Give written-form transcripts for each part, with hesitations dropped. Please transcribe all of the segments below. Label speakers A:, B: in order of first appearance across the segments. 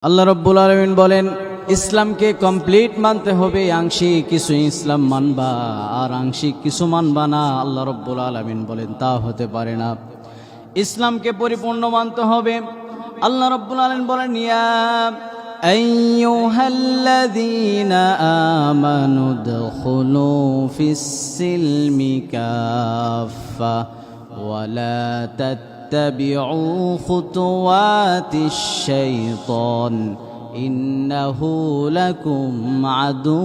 A: আল্লাহ রাব্বুল আলামিন বলেন ইসলামকে কমপ্লিট মানতে হবে, আংশিক কিছু ইসলাম মানবা আর আংশিক কিছু মানবা না। আল্লাহ রাব্বুল আলামিন বলেন তা হতে পারে না, ইসলামকে পরিপূর্ণ মানতে হবে। আল্লাহ রাব্বুল আলামিন বলেন ইয়া আইয়ুহাল্লাযীনা আমানু দুখুলু ফিস-সিলমি কাফা ওয়ালা اتبعوا خطوات الشيطان إنه لكم عدو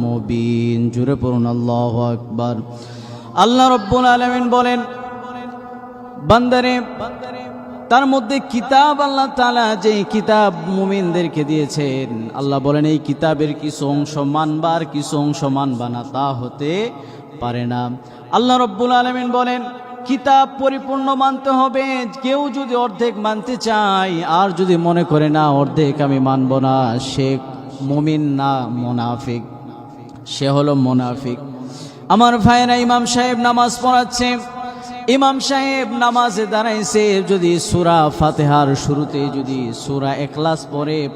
A: مبين। জোরে পড়ুন আল্লাহু আকবার। আল্লাহ রাব্বুল আলামিন বলেন বান্দারে, তার মধ্যে কিতাব আল্লাহ তাআলা যে কিতাব মুমিনদেরকে দিয়েছেন, আল্লাহ বলেন এই কিতাবের কিছু অংশ মানবা আর কিছু অংশ মানবা না, তা হতে পারে না। আল্লাহ রাব্বুল আলামিন বলেন কিতাব পরিপূর্ণ মানতে হবে। কেউ যদি অর্ধেক মানতে চায় আর যদি মনে করে না অর্ধেক আমি মানব না, সে মুমিন না মুনাফিক, সে হলো মুনাফিক। আমার ভাইরা, ইমাম সাহেব নামাজ পড়াচ্ছে, ইমাম সাহেব নামাজে দাঁড়াইছে, যদি সূরা ফাতিহার শুরুতে যদি সূরা ইখলাস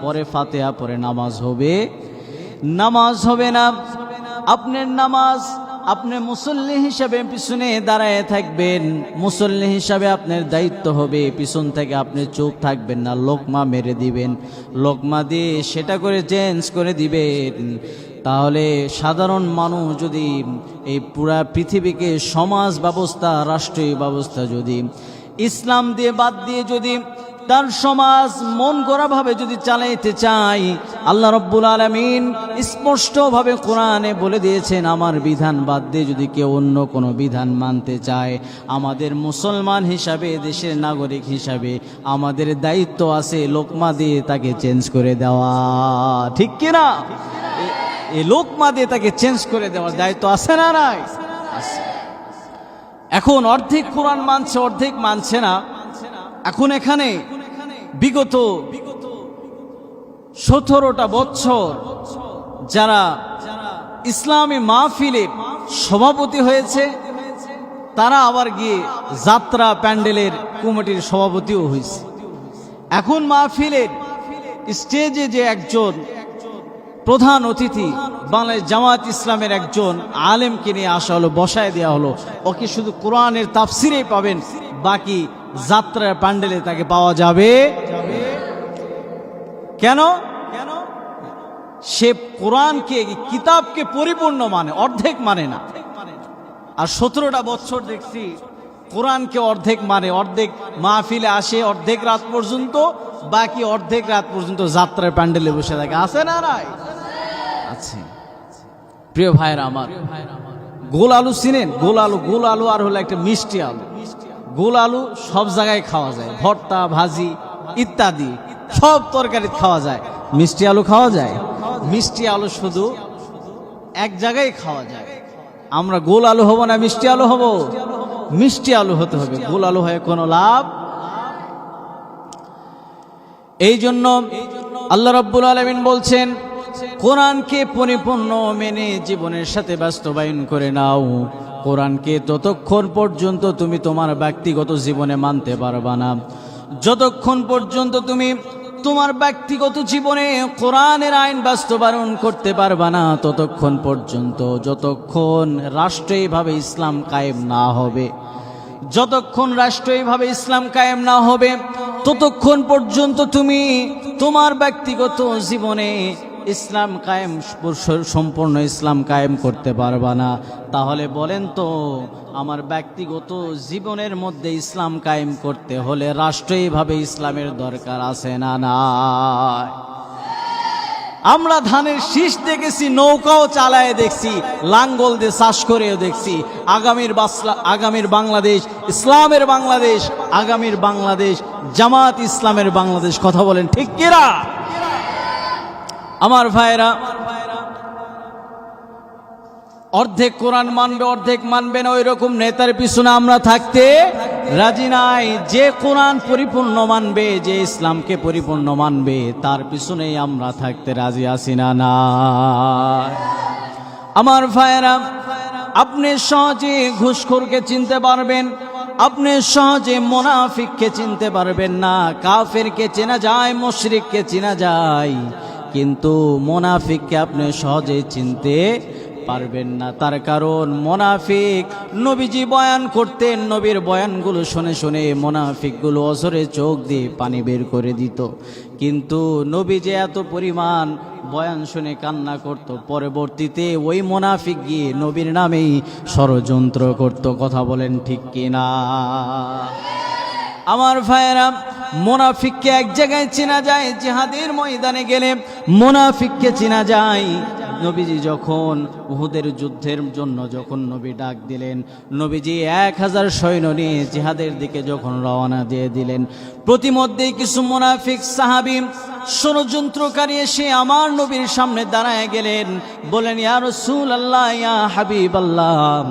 A: পরে ফাতিহা পড়ে নামাজ হবে? নামাজ হবে না। আপনার নামাজ, আপনি মুসল্লি হিসাবে পিছনে দাঁড়ায় থাকবেন, মুসল্লি হিসাবে আপনার দায়িত্ব হবে পিছন থেকে আপনি চুপ থাকবেন না, লোকমা মেরে দিবেন, লোকমা দিয়ে সেটা করে চেঞ্জ করে দিবেন। তাহলে সাধারণ মানুষ যদি এই পুরা পৃথিবীকে সমাজ ব্যবস্থা, রাষ্ট্রীয় ব্যবস্থা যদি ইসলাম দিয়ে বাদ দিয়ে যদি তার সমাজ মন গড়াভাবে যদি চালাইতে চাই, আল্লাহ রাব্বুল আলামিন স্পষ্টভাবে কোরআনে বলে দিয়েছেন আমার বিধান বাদ দিয়ে যদি কেউ অন্য কোনো বিধান মানতে চায়, আমাদের মুসলমান হিসাবে, দেশের নাগরিক হিসাবে আমাদের দায়িত্ব আছে লোকমা দিয়ে তাকে চেঞ্জ করে দেওয়া, ঠিক কিনা? এই লোকমা দিয়ে তাকে চেঞ্জ করে দেওয়ার দায়িত্ব আছে না নাই? এখন অর্ধেক কোরআন মানছে, অর্ধেক মানছে না। এখন এখানে বিগত 17টা বছর যারা ইসলামী মাহফিলে সভাপতি হয়েছে, তারা আবার গিয়ে যাত্রা প্যান্ডেলের কমিটির সভাপতিও হয়েছে। এখন মাহফিলের স্টেজে যে একজন প্রধান অতিথি বাংলাদেশ জামাত ইসলামের একজন আলেমকে নিয়ে আসা হলো, বসায় দেওয়া হলো, ওকে শুধু কোরআনের তাফসিরেই পাবেন, বাকি যাত্রার প্যান্ডেলে তাকে পাওয়া যাবে কেন? সে কোরআনকে, কিতাবকে পরিপূর্ণ মানে, অর্ধেক মানে না। আর 17টা বছর দেখছি কোরআনকে অর্ধেক মানে, অর্ধেক মাহফিলে আসে অর্ধেক রাত পর্যন্ত, বাকি অর্ধেক রাত পর্যন্ত যাত্রার প্যান্ডেলে বসে থাকে, আছে না নাই? আছে। প্রিয় ভাইরা আমার, গোল আলু চিনেন? গোল আলু, গোল আলু আর হলো একটা মিষ্টি আলু। গোল আলু সব জায়গায় খাওয়া যায়, ভর্তা, ভাজি ইত্যাদি সব তরকারি খাওয়া যায়। মিষ্টি আলু খাওয়া যায়? মিষ্টি আলু শুধু এক জায়গায় খাওয়া যায়। আমরা গোল আলু হব না মিষ্টি আলু হব? মিষ্টি আলু হতে হবে, গোল আলু হয়ে কোনো লাভ। এই জন্য আল্লাহ রাব্বুল আলামিন বলছেন কোরআনকে পরিপূর্ণ মেনে জীবনের সাথে বাস্তবায়ন করে নাও। কোরআনকে ততক্ষণ পর্যন্ত তুমি তোমার ব্যক্তিগত জীবনে মানতে পারবা না, যতক্ষণ পর্যন্ত তুমি তোমার ব্যক্তিগত জীবনে কোরআনের আইন বাস্তবায়ন করতে পারবা না, ততক্ষণ পর্যন্ত, যতক্ষণ রাষ্ট্রীয়ভাবে ইসলাম কায়েম না হবে, যতক্ষণ রাষ্ট্রীয়ভাবে ইসলাম কায়েম না হবে, ততক্ষণ পর্যন্ত তুমি তোমার ব্যক্তিগত জীবনে ইসলাম কায়েম, সম্পূর্ণ ইসলাম কায়েম করতে পারবা না। তাহলে বলেন তো, আমার ব্যক্তিগত জীবনের মধ্যে ইসলাম কায়েম করতে হলে রাষ্ট্রীয়ভাবে ইসলামের দরকার আছে না নাই? আমরা ধানের শীষ দেখেছি, নৌকাও চালায় দেখছি, লাঙ্গল দিয়ে চাষ করেও দেখছি। আগামীর বাংলাদেশ, ইসলামের বাংলাদেশ, আগামীর বাংলাদেশ জামাত ইসলামের বাংলাদেশ। কথা বলেন ঠিক কিনা? আমার ভাইরা, অর্ধেক কোরআন মানবে অর্ধেক মানবে না, ওই রকম নেতার পিছনে আমরা থাকতে রাজি নাই। যে কোরআন পরিপূর্ণ মানবে, যে ইসলামকে পরিপূর্ণ মানবে, তার পিছনেই আমরা থাকতে রাজি আছি না না? আমার ভাইরা, আপনি সহজে ঘুষখোরকে চিনতে পারবেন, আপনি সহজে মুনাফিককে চিনতে পারবেন না। কাফেরকে চেনা যায়, মুশরিককে চেনা যায়, কিন্তু মুনাফিককে আপনি সহজে চিনতে পারবেন না। তার কারণ মুনাফিক নবীজি বয়ান করতেন, নবীর বয়ানগুলো শুনে শুনে মুনাফিকগুলো অঝরে চোখ দিয়ে পানি বের করে দিত। কিন্তু নবীজি এত পরিমাণ বয়ান শুনে কান্না করত, পরবর্তীতে ওই মুনাফিক গিয়ে নবীর নামেই ষড়যন্ত্র করত। কথা বলেন ঠিক কিনা? আমার ভাইয়েরা, মুনাফিককে এক জায়গায় চেনা যায়, জিহাদের ময়দানে গেলে মুনাফিককে চেনা যায়। নবীজি যখন উহুদের যুদ্ধের জন্য যখন নবী ডাক দিলেন, নবীজি 1000 সৈন্য নিয়ে জিহাদের দিকে যখন রওনা দিয়ে দিলেন, প্রতিমধ্যেই কিছু মুনাফিক সাহাবী ষড়যন্ত্রকারী এসে আমার নবীর সামনে দাঁড়ায় গেলেন, বলেন, ইয়া রাসূলুল্লাহ, ইয়া হাবিবাল্লাহ,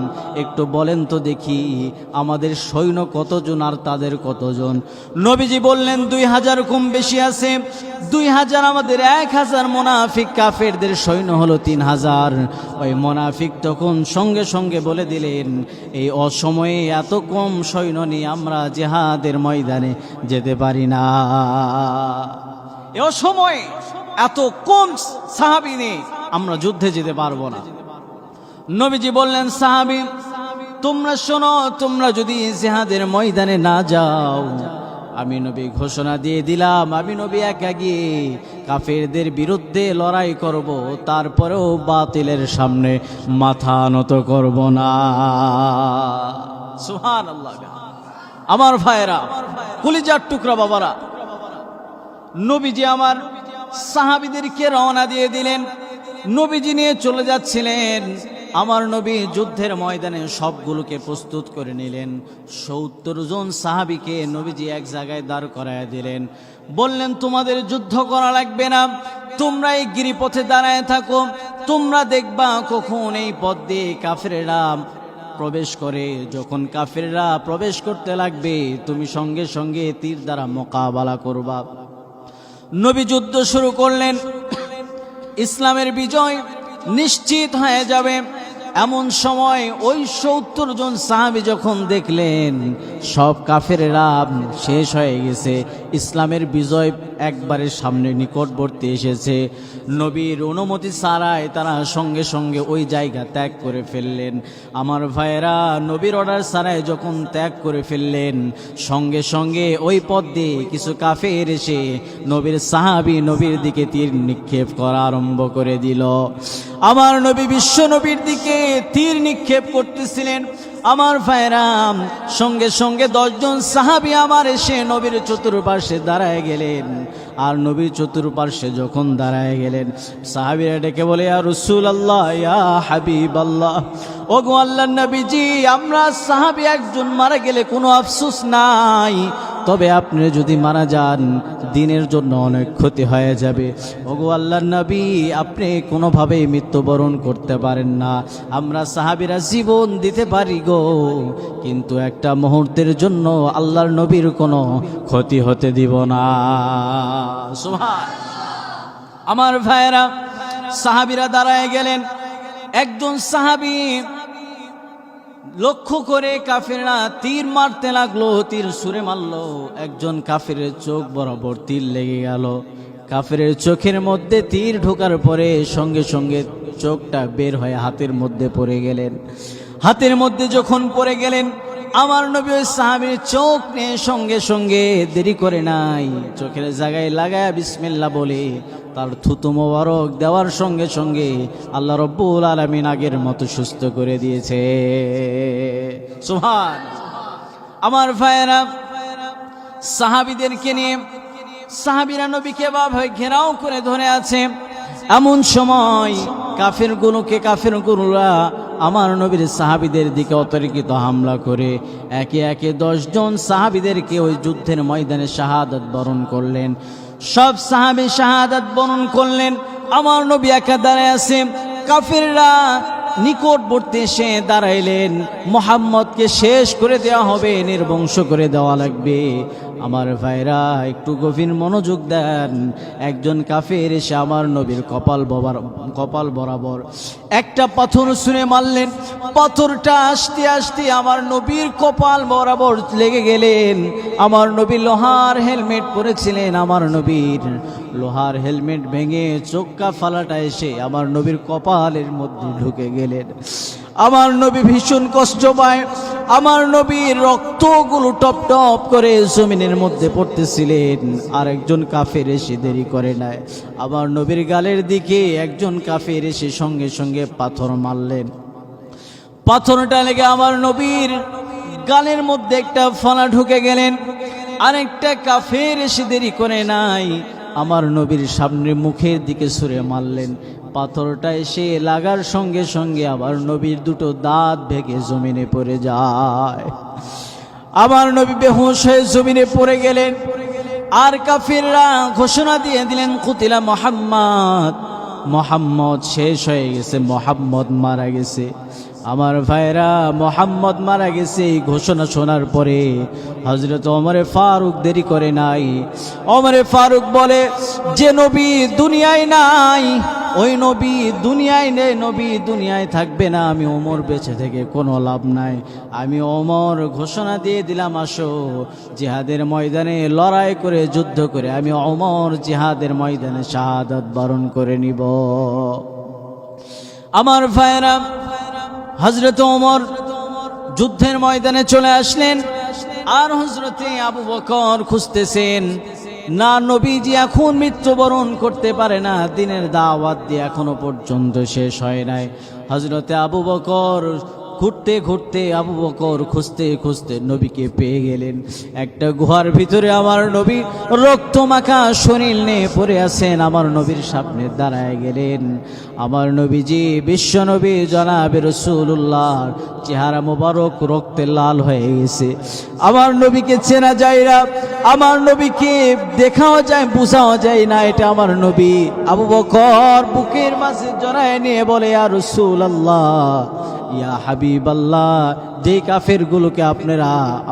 A: একটু বলেন তো দেখি আমাদের সৈন্য কতজন আর তাদের কতজন? নবীজি বললেন, 2000 কম বেশি আছে। 2000 আমাদের, 1000 মুনাফিক কাফেরদের সৈন্য হলো 3000। ওই মুনাফিক তখন সঙ্গে সঙ্গে বলে দিলেন, এই অসময়ে এত কম সৈন্য নিয়ে আমরা জিহাদের ময়দানে যেতে পারি না। এ সময় এত কম সাহাবী নিয়ে আমরা যুদ্ধে যেতে পারবো না। নবীজি বললেন, সাহাবী তোমরা শোনো, তোমরা যদি জিহাদের ময়দানে না যাও, আমি নবী ঘোষণা দিয়ে দিলাম, আমি নবী একা গিয়ে কাফেরদের বিরুদ্ধে লড়াই করব, তারপরেও বাতিলের সামনে মাথা নত করব না। সুবহানাল্লাহ। আমার ভাইরা, কলিজার টুকরা বাবারা, নবীজি আমার সাহাবীদেরকে রওনা দিয়ে দিলেন। নবীজি নিয়ে চলে যাচ্ছিলেন। আমার নবী যুদ্ধের ময়দানে সবগুলোকে প্রস্তুত করে নিলেন। 70 জন সাহাবীকে নবীজি এক জায়গায় দাঁড় করায় দিলেন। বললেন, তোমাদের যুদ্ধ করা লাগবে না, তোমরা এই গিরিপথে দাঁড়ায় থাকো, তোমরা দেখবা কখন এই পথ দিয়ে কাফেররা প্রবেশ করে। যখন কাফেররা প্রবেশ করতে লাগবে, তুমি সঙ্গে সঙ্গে তীর দ্বারা মোকাবেলা করবা। নবী যুদ্ধ শুরু করলেন। ইসলামের বিজয় নিশ্চিত হয়ে যাবে। এমন সময় ওই 70 জন সাহাবী যখন দেখলেন সব কাফেররা শেষ হয়ে গেছে, ইসলামের বিজয় একবারে সামনে নিকটবর্তী এসেছে, নবীর অনুমতি ছাড়াই তারা সঙ্গে সঙ্গে ওই জায়গা ত্যাগ করে ফেললেন। আমার ভাইয়েরা, নবীর অর্ডার ছাড়াই যখন ত্যাগ করে ফেললেন, সঙ্গে সঙ্গে ওই পথ দিয়ে কিছু কাফের এসে নবীর সাহাবী নবীর দিকে তীর নিক্ষেপ করা আরম্ভ করে দিল। আমার নবী বিশ্ব নবীর দিকে তীর নিক্ষেপ করতেছিলেন। আমার ভাইরা, সঙ্গে সঙ্গে 10 জন সাহাবী আমার এসে নবীর চতুর্পার্শ্বে দাঁড়ায় গেলেন। আর নবীর চতুর্পার্শ্বে যখন দাঁড়ায় গেলেন, সাহাবীরা ডেকে বলে, ইয়া রাসূলুল্লাহ, ইয়া হাবিবাল্লাহ, ওগো আল্লাহর নবীজি, আমরা সাহাবী একজন মারা গেলে কোনো আফসোস নাই, তবে আপনি যদি মারা যান দিনের জন্য অনেক ক্ষতি হয়ে যাবে। ওগো আল্লাহর নবী, আপনি কোনোভাবেই মৃত্যুবরণ করতে পারেন না। আমরা সাহাবীরা জীবন দিতে পারি গো, কিন্তু একটা মুহূর্তের জন্য আল্লাহর নবীর কোনো ক্ষতি হতে দিব না। সুবহান। আমার ভাইয়েরা, সাহাবীরা দাঁড়ায় গেলেন। একজন সাহাবী লক্ষ্য করে কাফেররা তীর মারতে লাগলো, তীর ছুঁড়ে মারলো। একজন কাফেরের চোখ বরাবর তীর লেগে গেল। কাফেরের চোখের মধ্যে তীর ঢোকার পরে সঙ্গে সঙ্গে চোখটা বের হয়ে হাতের মধ্যে পড়ে গেলেন। হাতের মধ্যে যখন পড়ে গেলেন, আমার নবী ওই সাহাবীর চোখ নিয়ে সঙ্গে সঙ্গে দেরি করে নাই, চোখের জায়গায় লাগায় বিসমিল্লাহ বলে তার থুতু মোবারক দেওয়ার সঙ্গে সঙ্গে আল্লাহ রব্বুল আলামিন আগের মতো সুস্থ করে দিয়েছে। সুবহান। আমার ভাইয়েরা, সাহাবীদেরকে নিয়ে সাহাবীরা নবীকে ভাবে ঘেরাও করে ধরে আছে। এমন সময় কাফেরগুলোরা আমার নবীর সাহাবীদের দিকে অতর্কিত হামলা করে একে একে 10 জন সাহাবীদেরকে ওই যুদ্ধের ময়দানে শাহাদাত বরণ করলেন। সব সাহাবী শাহাদাত বরণ করলেন। আমার নবী একা দাঁড়ায় আছে। কাফেররা নিকটবর্তী এসে দাঁড়াইলেন, মুহাম্মদকে শেষ করে দেওয়া হবে, নির্বংশ করে দেওয়া লাগবে। আমার ভাইরা একটু গভীর মনোযোগ দেন। একজন কাফের এসে আমার নবীর কপাল বরাবর একটা পাথর ছুঁড়ে মারলেন। পাথরটা আসতে আসতে আমার নবীর কপাল বরাবর লেগে গেলেন। আমার নবী লোহার হেলমেট পরেছিলেন, আমার নবীর লোহার হেলমেট ভেঙে চোক্কা ফালাটা এসে আমার নবীর কপালের মধ্যে ঢুকে গেলেন। আমার নবী ভীষণ কষ্ট পায়। আমার নবীর রক্তগুলো টপ টপ করে জমিনের মধ্যে পড়তেছিলেন। আর একজন কাফের এসে দেরি করে নাই, আমার নবীর গালের দিকে একজন কাফের এসে সঙ্গে সঙ্গে পাথর মারলেন। পাথরটা লেগে আমার নবীর গালের মধ্যে একটা ফলা ঢুকে গেলেন। আরেকটা কাফের এসে দেরি করে নাই, আমার নবীর সামনে মুখের দিকে ছুঁড়ে মারলেন। পাথরটা এসে লাগার সঙ্গে সঙ্গে আমার নবীর দুটো দাঁত ভেঙে জমিনে পড়ে যায়। আমার নবী বেহুশ হয়ে জমিনে পড়ে গেলেন। আর কাফিররা ঘোষণা দিয়ে দিলেন, কুতিলা মুহাম্মদ, মুহাম্মদ শেষ হয়ে গেছে, মুহাম্মদ মারা গেছে। আমার ভাইরা, মুহাম্মদ মারা গেছে এই ঘোষণা শোনার পরে হযরত ওমরে ফারুক দেরি করে নাই। ওমরে ফারুক বলে, যে নবী দুনিয়ায় নাই ওই নবী দুনিয়ায় নেই, নবী দুনিয়ায় থাকবে না, আমি ওমর বেঁচে থেকে কোনো লাভ নাই। আমি ওমর ঘোষণা দিয়ে দিলাম, আসো জিহাদের ময়দানে লড়াই করে যুদ্ধ করে আমি ওমর জিহাদের ময়দানে শাহাদাত বরণ করে নিব। আমার ভাইরা, হযরত ওমর যুদ্ধের ময়দানে চলে আসলেন। আর হযরতে আবু বকর খুঁজতেছেন, না নবীজি এখন মৃত্যুবরণ করতে পারে না, দিনের দাওয়াত দিয়ে এখনো পর্যন্ত শেষ হয় নাই। হযরতে আবু বকর ঘুরতে ঘুরতে, আবু বকর খুঁজতে খুঁজতে নবীকে পেয়ে গেলেন। একটা গুহার ভিতরে আমার নবী রক্ত মাখা শরীর নিয়ে পড়ে আছেন। আমার নবীর সামনে দাঁড়ায় গেলেন। আমার নবীজি বিশ্ব নবী জনাবে রাসূলুল্লাহ চেহারা মোবারক রক্তে লাল হয়ে গেছে। আমার নবীকে চেনা যায় না, আমার নবীকে দেখাও যায়, বোঝাও যায় না এটা আমার নবী। আবু বকর বুকের মাঝে জড়ায় নিয়ে বলে, ইয়া রাসূলুল্লাহ, ইয়া হাবিবাল্লাহ, যেই কাফেরগুলোকে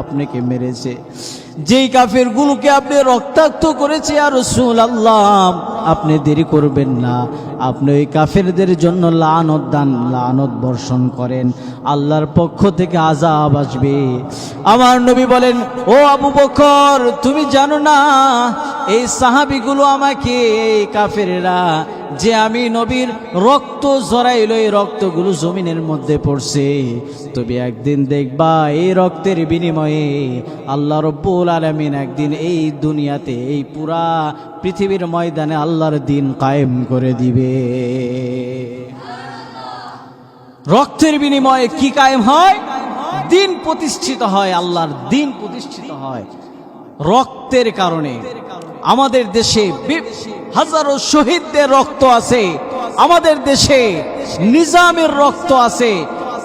A: আপনাকে মেরেছে, যেই কাফেরগুলোকে আপনি রক্তাক্ত করেছে, ইয়া রাসূলুল্লাহ আপনি দেরি করবেন না, আপনি ওই কাফেরদের জন্য লানত দান, লানত বর্ষণ করেন, আল্লাহর পক্ষ থেকে আযাব আসবে। আমার নবী বলেন, ও আবু বকর, তুমি জানো না এই সাহাবীগুলো আমাকে, এই কাফেররা যে আমি নবীর রক্ত ঝরাইল, এই রক্তগুলো জমিনের মধ্যে পড়ছে, তবে একদিন দেখবা এই রক্তের বিনিময়ে আল্লাহ রব্বুল আলামিন একদিন এই দুনিয়াতে, এই পুরা পৃথিবীর ময়দানে আল্লাহর দিন কায়েম করে দিবে। রক্তের বিনিময়ে কি কায়েম হয়? দিন প্রতিষ্ঠিত হয়, আল্লাহর দিন প্রতিষ্ঠিত হয় রক্তের কারণে। আমাদের দেশে হাজারো শহীদদের রক্ত আছে, আমাদের দেশে নিজামের রক্ত আছে,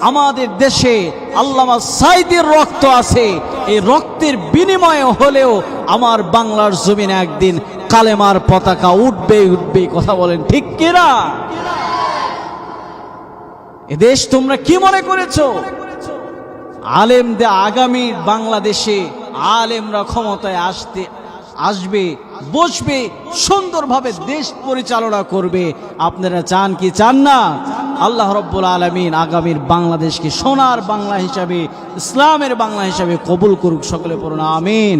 A: আমাদের দেশে আল্লামা সাইদের রক্ত আছে। এই রক্তের বিনিময়ে হলেও আমার বাংলার জমিনে একদিন কালেমার পতাকা উঠবে, উঠবে। কথা বলেন ঠিক কিনা? এদেশ তোমরা কি মনে করেছো? আলেমদের আগামী বাংলাদেশে আলেমরা ক্ষমতায় আসবে, বসবে, সুন্দরভাবে দেশ পরিচালনা করবে। আপনারা চান কি চান না? আল্লাহ রাব্বুল আলামিন আগামীর বাংলাদেশকে সোনার বাংলা হিসাবে, ইসলামের বাংলা হিসাবে কবুল করুক। সকলে পড়ুন আমিন।